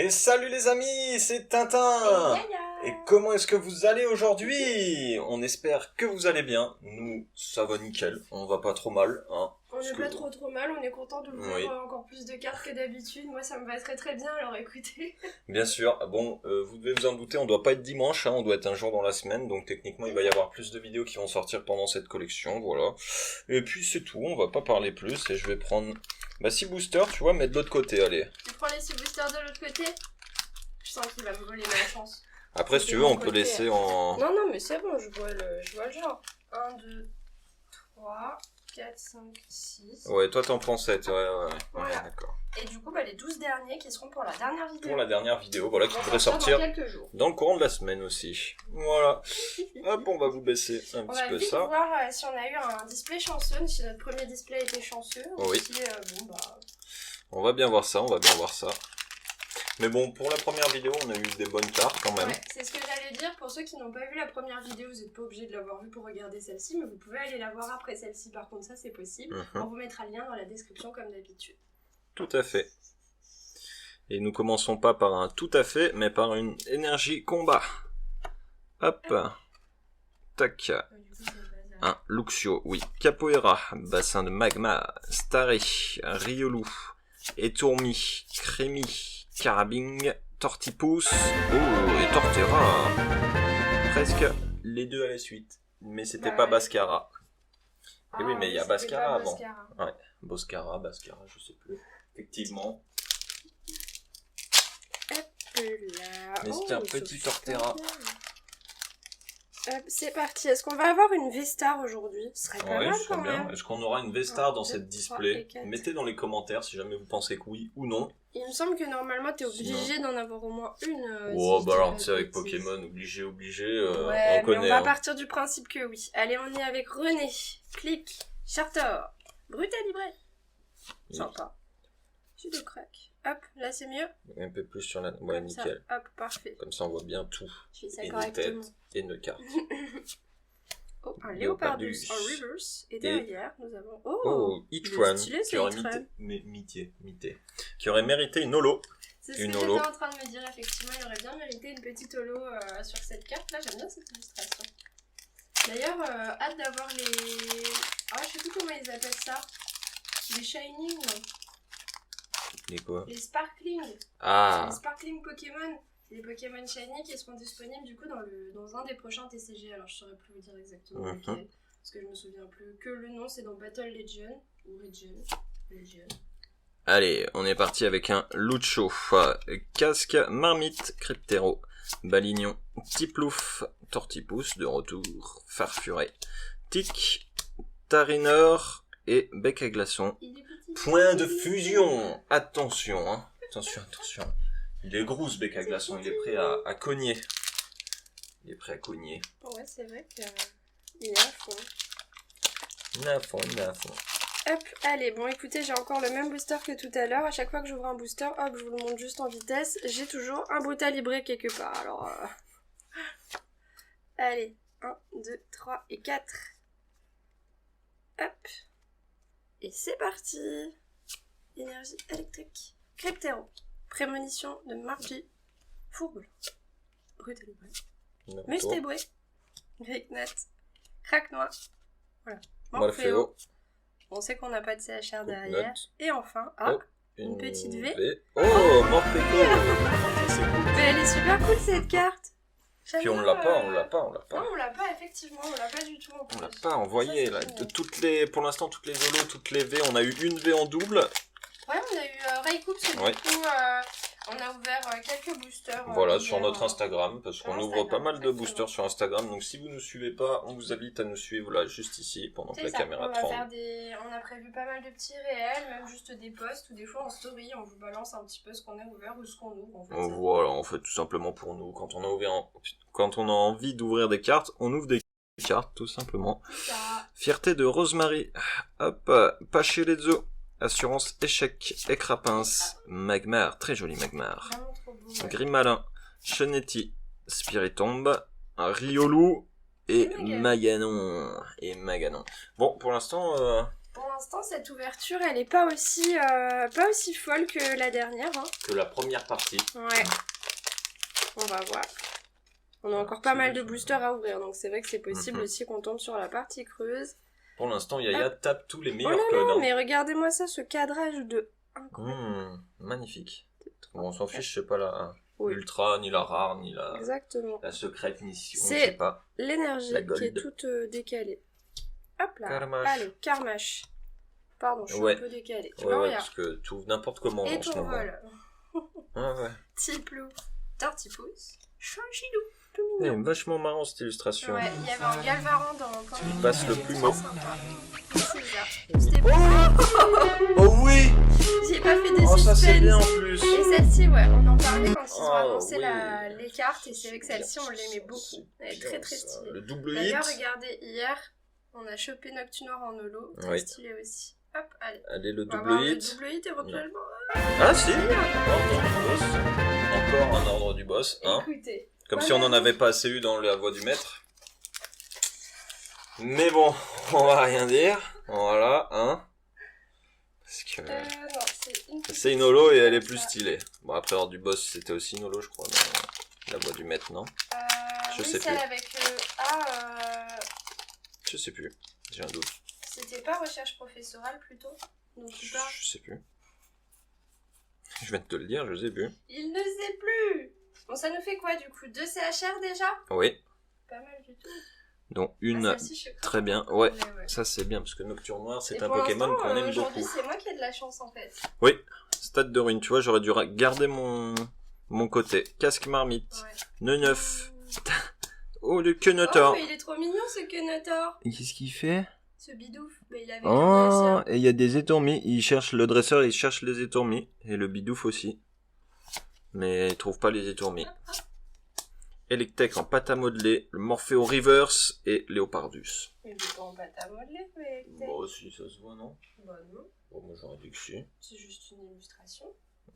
Et salut les amis, c'est Tintin. Et comment est-ce que vous allez aujourd'hui? On espère que vous allez bien. Nous, ça va nickel, on va pas trop mal. Hein, on n'est pas trop mal, on est content d'ouvrir encore plus de cartes que d'habitude. Moi ça me va très bien, alors écoutez. Bien sûr, bon, vous devez vous en douter, on doit pas être dimanche, hein, on doit être un jour dans la semaine. Donc techniquement il va y avoir plus de vidéos qui vont sortir pendant cette collection, voilà. Et puis c'est tout, on va pas parler plus. Et je vais prendre 6 boosters, tu vois, mais de l'autre côté, allez. Tu prends les 6 boosters de l'autre côté? Je sens qu'il va me voler ma chance. Après, si tu veux, on peut laisser en... Non, mais c'est bon, je vois le genre. 1, 2, 3, 4, 5, 6... Ouais, toi t'en prends 7, ouais, voilà. D'accord. Et du coup, les 12 derniers qui seront pour la dernière vidéo. Pour la dernière vidéo, voilà, qui devrait sortir dans le courant de la semaine aussi. Voilà. Hop, on va vous baisser un petit peu ça. On va voir si on a eu un display chanceux, si notre premier display était chanceux. Oui. Si, on va bien voir ça, Mais bon, pour la première vidéo, on a eu des bonnes cartes quand même. Ouais, c'est ce que j'allais dire. Pour ceux qui n'ont pas vu la première vidéo, vous n'êtes pas obligé de l'avoir vue pour regarder celle-ci, mais vous pouvez aller la voir après celle-ci. Par contre, ça c'est possible. On vous mettra le lien dans la description comme d'habitude. Tout à fait. Et nous commençons pas par un tout à fait, mais par une énergie combat. Hop. Tac. Un Luxio, oui. Capoeira, bassin de magma, Starry, Riolu, Etourmi, Crémi, Carabing, Tortipousse, et Torterra. Presque les deux à la suite. Mais c'était pas Bascara. Et oui, mais il y a Bascara avant. Ouais, Bascara, je sais plus. Effectivement. Mais c'était un petit Torterra. C'est parti. Est-ce qu'on va avoir une V-Star aujourd'hui? Ce serait pas mal quand même. Est-ce qu'on aura une V-Star dans cette display? Mettez dans les commentaires si jamais vous pensez que oui ou non. Il me semble que normalement t'es obligé d'en avoir au moins une. Alors tu sais avec Pokémon, obligé, on connaît. Mais on va partir du principe que oui. Allez, on est avec René, Click, Chartor, Brutalibré. Sympa. J'ai des cracks. Hop, là c'est mieux. Un peu plus sur la... Ouais, comme nickel. Ça. Hop, parfait. Comme ça on voit bien tout. Je fais ça et correctement. Nos têtes et nos cartes. Un Léopardus en reverse. Et derrière, nous avons... Hitran, qui aurait qui aurait mérité une holo. C'est ce que j'étais en train de me dire, effectivement. Il aurait bien mérité une petite holo sur cette carte. Là, j'aime bien cette illustration. D'ailleurs, hâte d'avoir les... je sais plus comment ils appellent ça. Les Shining, non? Les quoi? Les Sparkling. Ah. Les Sparkling Pokémon. C'est les Pokémon Shiny qui seront disponibles du coup dans un des prochains TCG. Alors je saurais plus vous dire exactement lequel. Parce que je me souviens plus que le nom, c'est dans Battle Legend. Ou Legend. Allez, on est parti avec un Lucho. Casque, Marmite, Cryptero, Balignon, Tiplouf, Tortipousse de retour, Farfuré, Tic, Tarineur et Bec à glaçon. Point de fusion. Attention, hein. Attention. Il est gros ce bec à glaçon, il est prêt à cogner. Ouais, c'est vrai qu'il est à fond. Il est à fond. Hop, allez, bon écoutez, j'ai encore le même booster que tout à l'heure. À chaque fois que j'ouvre un booster, hop, je vous le montre juste en vitesse. J'ai toujours un Brutalibré quelque part. Alors, allez, 1, 2, 3 et 4. Hop. Et c'est parti. Énergie électrique. Cryptero. Prémonition de Margie. Fourbe. Brutalibré. Mustébré. Grignat. Crack noir. Voilà. Morpheo. On sait qu'on n'a pas de CHR derrière. Et enfin, une petite V. Morpheo. Mais elle est super cool cette carte. Puis on l'a pas. Non, on l'a pas, effectivement, on l'a pas du tout. On l'a pas envoyé, là. Pour l'instant, toutes les holos, toutes les V, on a eu une V en double. Ouais, on a eu Raycoup, du coup, on a ouvert quelques boosters. Voilà, sur notre Instagram, parce qu'on ouvre pas mal de boosters sur Instagram. Donc si vous ne nous suivez pas, on vous invite à nous suivre là, juste ici, pendant que la caméra tremble. On a prévu pas mal de petits réels, même juste des posts, ou des fois en story, on vous balance un petit peu ce qu'on a ouvert ou ce qu'on ouvre. En fait, voilà, en fait, tout simplement pour nous. Quand on a envie d'ouvrir des cartes, on ouvre des cartes, tout simplement. Fierté de Rosemary. Hop, Pachelezzo. Assurance échec, Écrapince, Magmar, très joli Magmar, Grimalin, Chenetti, Spiritombe, Riolu et Maganon. Bon, pour l'instant, l'instant, cette ouverture, elle est pas aussi folle que la dernière. Hein. Que la première partie. Ouais. On va voir. On a encore pas mal de boosters à ouvrir, donc c'est vrai que c'est possible aussi qu'on tombe sur la partie creuse. Pour l'instant, Yaya tape tous les meilleurs codes. Hein. Mais regardez-moi ça, ce cadrage de incroyable. Magnifique. Bon, on s'en fiche, c'est pas la ultra, ni la rare, ni la secrète, ni si on sait pas. C'est l'énergie qui est toute décalée. Hop là. Karmash. Allez, Karmash. Pardon, je suis un peu décalée. Ouais, parce que tu ouvres n'importe comment. Et ton vol. Ouais. Tiplou, Tortipousse, Chanchidou. C'est vachement marrant cette illustration. Ouais, il y avait un Galvaran dans... Tu passes le plumeau. C'était Oh oui. J'ai pas fait des suspens. Ça c'est bien en plus. Et celle-ci, ouais, on en parlait quand ils ont annoncé les cartes. Et c'est vrai que celle-ci, on l'aimait beaucoup. Elle est très très stylée. Le double hit. D'ailleurs, regardez, hier, on a chopé Noctunor en holo. Très stylé aussi. Hop, allez. Allez, le double hit. Le double hit éventuellement. Ah si. Encore un ordre du boss. Écoutez. Comme si on n'en avait pas assez eu dans la voie du maître. Mais bon, on va rien dire. Voilà, Parce que c'est une holo et elle est plus stylée. Bon, après, hors du boss, c'était aussi une holo, je crois, dans la voie du maître, non? Je sais plus. Avec Je sais plus, j'ai un doute. C'était pas recherche professorale plutôt? Je sais plus. Je viens de te le dire, je sais plus. Il ne sait plus. Bon, ça nous fait quoi du coup? 2 CHR déjà? Oui. Pas mal du tout. Donc une très bien. Ouais, ça c'est bien parce que Nocturne Noir c'est un Pokémon qu'on aime beaucoup. C'est moi qui ai de la chance en fait. Oui, stade de ruine, tu vois, j'aurais dû garder mon côté. Casque marmite, Neuf. Oh le Quenotor. Oh, mais il est trop mignon ce Quenotor. Et qu'est-ce qu'il fait? Ce bidouf, il avait et il y a des étourmis, le dresseur il cherche les étourmis et le bidouf aussi. Mais il trouve pas les étourmis. Electek en pâte à modeler, le Morpheo Reverse et Léopardus. Il est pas en pâte à modeler, mais Electek. Bah si, ça se voit, non? Bah non. Bon, moi j'aurais dit que si. C'est juste une illustration.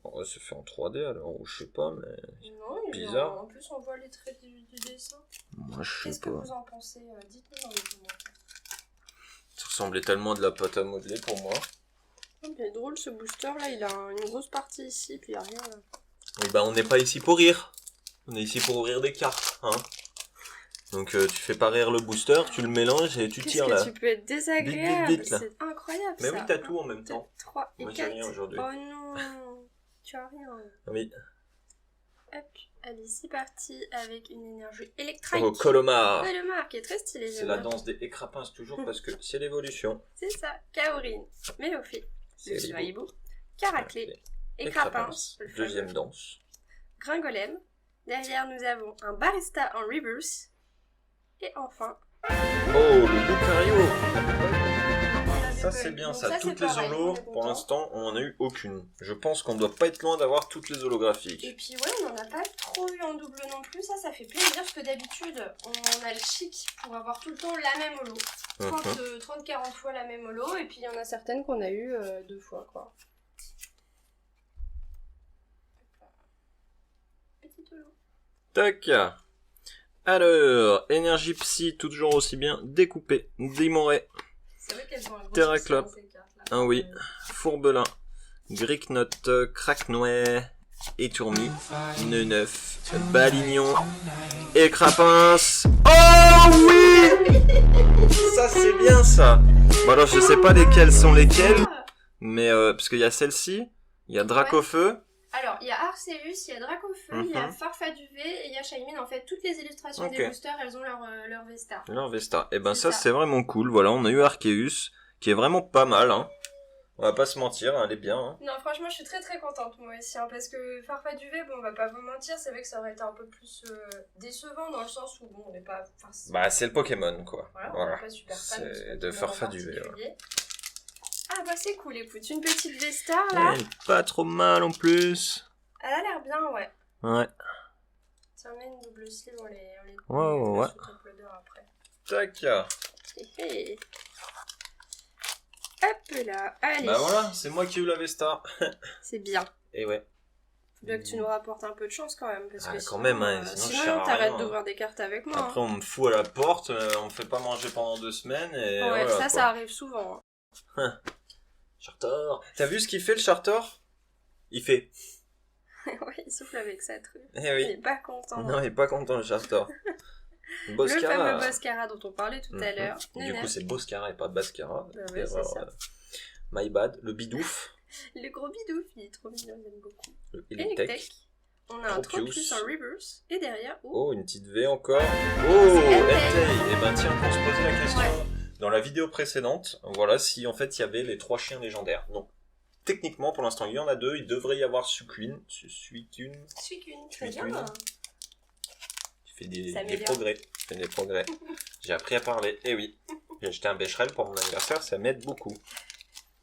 Ouais, c'est fait en 3D alors, ou je sais pas, mais... Non, bizarre. En plus on voit les traits du dessin. Moi je sais pas. Qu'est-ce que vous en pensez? Dites-nous dans les commentaires. Ça ressemblait tellement à de la pâte à modeler pour moi. Il est drôle ce booster là, il a une grosse partie ici, puis il n'y a rien là. Oui, bah on n'est pas ici pour rire. On est ici pour ouvrir des cartes, Donc tu fais pas rire le booster, tu le mélanges et tu tires là. Tu peux être désagréable, vite, là. C'est incroyable mais ça. Mais oui, t'as tout en même temps. 3 et moi 4. J'ai rien aujourd'hui. Oh non, tu as rien. Oui. Hop, allez, c'est parti avec une énergie électrique. Oh, Colomar. Colomar qui est très stylé. C'est la danse des écrapins toujours parce que c'est l'évolution. C'est ça, Kaorin, Mélofée, Hibou, Caraclé, Écrapins, deuxième danse. Gringolem. Derrière, nous avons un Barista en reverse. Et enfin... Oh, le Lucario. Ça, c'est bien, ça. Toutes les holos, pour l'instant, on n'en a eu aucune. Je pense qu'on doit pas être loin d'avoir toutes les holographiques. Et puis, ouais, on n'en a pas trop eu en double non plus. Ça fait plaisir, parce que d'habitude, on a le chic pour avoir tout le temps la même holo. 30-40 fois la même holo. Et puis, il y en a certaines qu'on a eu 2 fois, quoi. Tac. Alors, énergie psy, toujours aussi bien découpée. Dimoré. C'est vrai qu'elles ont un gros Terraclop. Oui. Fourbelin. Gricknote, Cracknouet. Étourmi. Neuf. Balignon. Écrapins. Oh oui. Ça c'est bien ça. Bon alors je sais pas lesquelles sont lesquelles. Mais parce qu'il y a celle-ci. Il y a Dracofeu. Alors, il y a Arceus, il y a Dracofeu, il y a Farfaduvet et il y a Shaymin. En fait, toutes les illustrations des boosters, elles ont leur Vesta. Leur Vesta. Et ben ça, c'est vraiment cool. Voilà, on a eu Arceus, qui est vraiment pas mal. On va pas se mentir, elle est bien. Non, franchement, je suis très très contente moi aussi. Parce que Farfaduvet, bon, on va pas vous mentir, c'est vrai que ça aurait été un peu plus décevant dans le sens où, bon, on n'est pas... Bah, c'est le Pokémon, quoi. Voilà. On n'est pas super fan de Farfaduvet. Ah bah c'est cool, écoute, une petite Vestar là. Elle est pas trop mal en plus. Elle a l'air bien, ouais. Ouais. Tiens, mets une double sleeve, on les ouais. Après. Tac. Hop là, allez. Bah voilà, c'est moi qui ai eu la Vestar. C'est bien. Et ouais. Il faudrait que tu nous rapportes un peu de chance quand même. Parce que quand sinon, même, sinon t'arrêtes d'ouvrir des cartes avec moi. Après, on me fout à la porte, on me fait pas manger pendant 2 semaines. Et ouais, voilà, ça arrive souvent. Chartor. T'as vu ce qu'il fait le Chartor? Il fait... Ouais, il souffle avec sa truffe. Eh oui. Il est pas content. Non, il est pas content le Chartor. Le fameux Boscara dont on parlait tout à l'heure. Du coup, c'est Boscara et pas Bascara. Bah ouais, c'est ça. My bad. Le bidouf. Le gros bidouf, il est trop mignon, j'aime beaucoup. Le Electek. On a un Tropius en reverse. Et derrière, oh, une petite V encore. Oh, Entei. Et ben tiens, on se posait la question dans la vidéo précédente. Voilà, si en fait il y avait les 3 chiens légendaires. Donc, techniquement, pour l'instant, il y en a 2. Il devrait y avoir Suicune. Suicune, très bien. Tu fais des progrès. J'ai appris à parler. Eh oui. J'ai acheté un Becherel pour mon anniversaire. Ça m'aide beaucoup.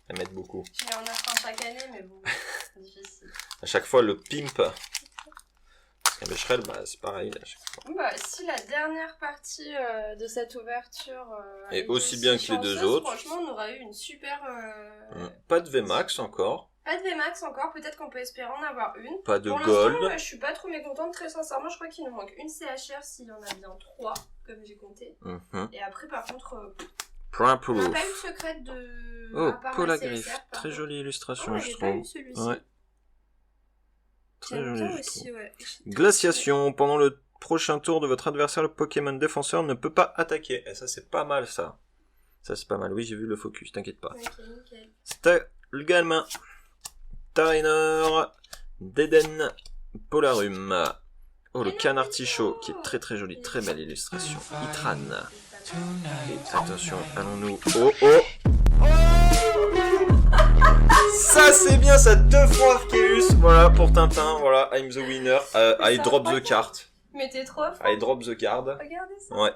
Je mets en offre un chaque année, mais bon, c'est difficile. À chaque fois, le pimp. Un Becherel, bah, c'est pareil. À chaque fois. Bah, si la dernière partie de cette ouverture est aussi bien que les 2 autres. Franchement, on aura eu une super... Pas de VMAX encore. Pas de VMAX encore, peut-être qu'on peut espérer en avoir une. Pas de pour Gold. Je suis pas trop mécontente, très sincèrement. Je crois qu'il nous manque une CHR s'il y en a bien 3, comme j'ai compté. Et après, par contre... Point on n'a pas eu de secret de... Oh, Polagriffe. Très jolie illustration, je trouve. Ouais. Très joli, je trouve. Glaciation. Pendant le prochain tour de votre adversaire, le Pokémon défenseur ne peut pas attaquer. Et ça, c'est pas mal, ça. Ça, c'est pas mal. Oui, j'ai vu le focus, t'inquiète pas. Okay. Stalgalmin. Tariner. Deden. Polarum. Oh, le canard Tichot, qui est très très joli. Très belle illustration. Itran. Et attention, allons-nous... Oh. Ça c'est bien, ça 2 fois Arceus. Voilà pour Tintin, voilà, I'm the winner. I drop the card. Mais t'es trop fort. I drop the card. Regardez ça. Ouais.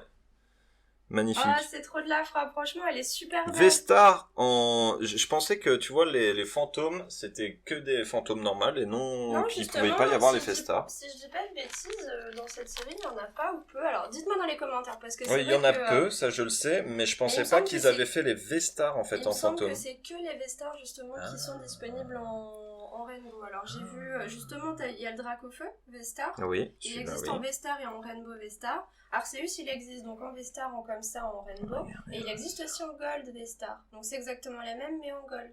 Magnifique. Ah, c'est trop de la frappe, franchement, elle est super belle. Vestar en... Je pensais que, tu vois, les fantômes, c'était que des fantômes normales et non qu'il ne pouvait pas y avoir les Vestar. Si je dis pas de bêtises, dans cette série, il y en a pas ou peu. Alors, dites-moi dans les commentaires, parce que c'est oui, il y en a peu, ça je le sais, mais je pensais pas qu'ils avaient fait les Vestar, en fait, en fantôme. Il me semble que c'est que les Vestar, justement, qui sont disponibles en Rainbow. Alors, j'ai vu, justement, il y a le Dracofeu, Vestar. Oui. Il existe en Vestar et en Rainbow Vestar. Arceus, il existe donc en Vestar, en comme ça, en Rainbow. Et il existe aussi en Gold Vestar. Donc c'est exactement les mêmes, mais en Gold.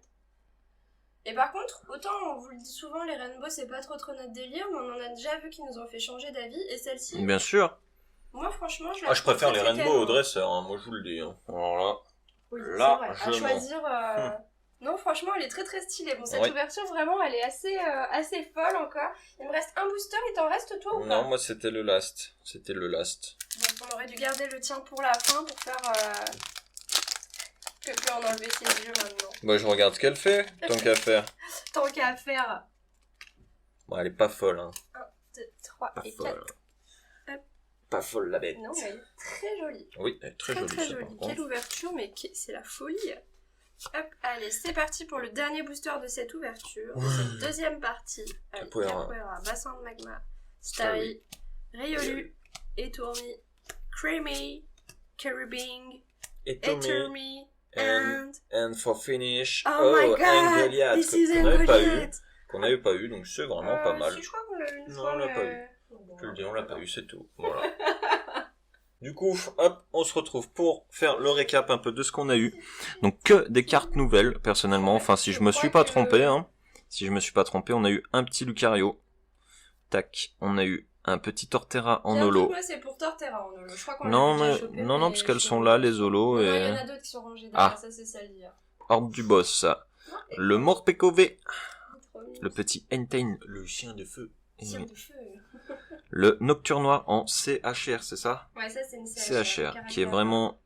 Et par contre, autant on vous le dit souvent, les Rainbow, c'est pas trop notre délire, mais on en a déjà vu qui nous ont fait changer d'avis. Et celle-ci... Bien sûr. Moi, franchement, je préfère les Rainbow au dresseur, hein. Moi je vous le dis. Hein. Alors là, oui, là à choisir... Non, franchement, elle est très très stylée. Bon, cette ouverture, vraiment, elle est assez folle encore. Il me reste un booster, il t'en reste toi ou pas? Non, moi c'était le last. Donc on aurait dû garder le tien pour la fin pour faire... Que peut en enlever ses yeux maintenant. Bah je regarde ce qu'elle fait, tant qu'à faire. Tant qu'à faire. Bon, elle est pas folle, hein. 1, 2, 3 et 4. Pas folle la bête. Non, mais elle est très jolie. Oui, elle est très jolie. Très jolie. Quelle ouverture, mais c'est la folie. Hop, allez, c'est parti pour le dernier booster de cette ouverture, de cette deuxième partie. Capoeira, Bassin de Magma, Starry, Riolu, Etourmi, Creamy, Caribing, Etermi, and for finish, my god, Goliath, this is Goliath. Qu'on n'avait pas eu, donc c'est vraiment pas mal. Si, je crois qu'on l'a eu une fois. Non, on l'a pas eu. Je le dis, on l'a pas eu, c'est tout. Voilà. Du coup, hop, on se retrouve pour faire le récap un peu de ce qu'on a eu. Donc que des cartes nouvelles, personnellement. Enfin, si je me suis pas trompé, on a eu un petit Lucario. Tac, on a eu un petit Torterra en holo. Moi, c'est pour Torterra en holo. Je crois qu'on non, parce qu'elles sont là, les holos. Il y en a d'autres qui sont rangées derrière, ça c'est ça le dire. Horde du boss. Le Morpeko V. Le petit Entei, le chien de feu. Le Nocturne Noir en CHR, c'est ça? Ouais, ça c'est une CHR, qui est vraiment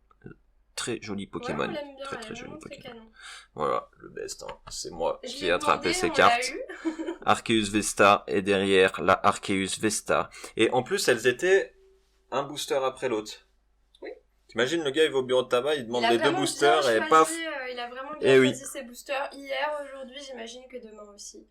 très joli Pokémon. Ouais, bien, très très joli Pokémon. Canon. Voilà, le best, hein. C'est moi qui ai attrapé ces cartes. Arceus Vesta et derrière la Arceus Vesta. Et en plus, elles étaient un booster après l'autre. Oui. T'imagines, le gars il va au bureau de tabac, il demande les 2 boosters et paf. Il a vraiment bien choisi ses boosters hier, aujourd'hui, j'imagine que demain aussi.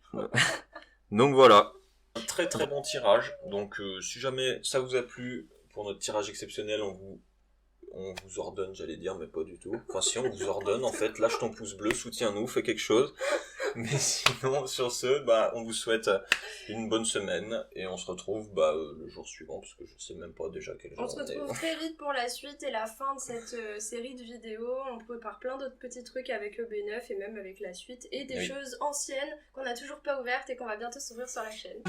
Donc voilà. Un très très bon tirage, donc si jamais ça vous a plu, pour notre tirage exceptionnel, on vous ordonne, j'allais dire, mais pas du tout. Enfin si, on vous ordonne en fait, lâche ton pouce bleu, soutiens-nous, fais quelque chose. Mais sinon, sur ce, on vous souhaite une bonne semaine et on se retrouve le jour suivant parce que je sais même pas déjà quel jour on se retrouve très vite pour la suite et la fin de cette série de vidéos. On prépare plein d'autres petits trucs avec le B9 et même avec la suite et des choses anciennes qu'on n'a toujours pas ouvertes et qu'on va bientôt s'ouvrir sur la chaîne.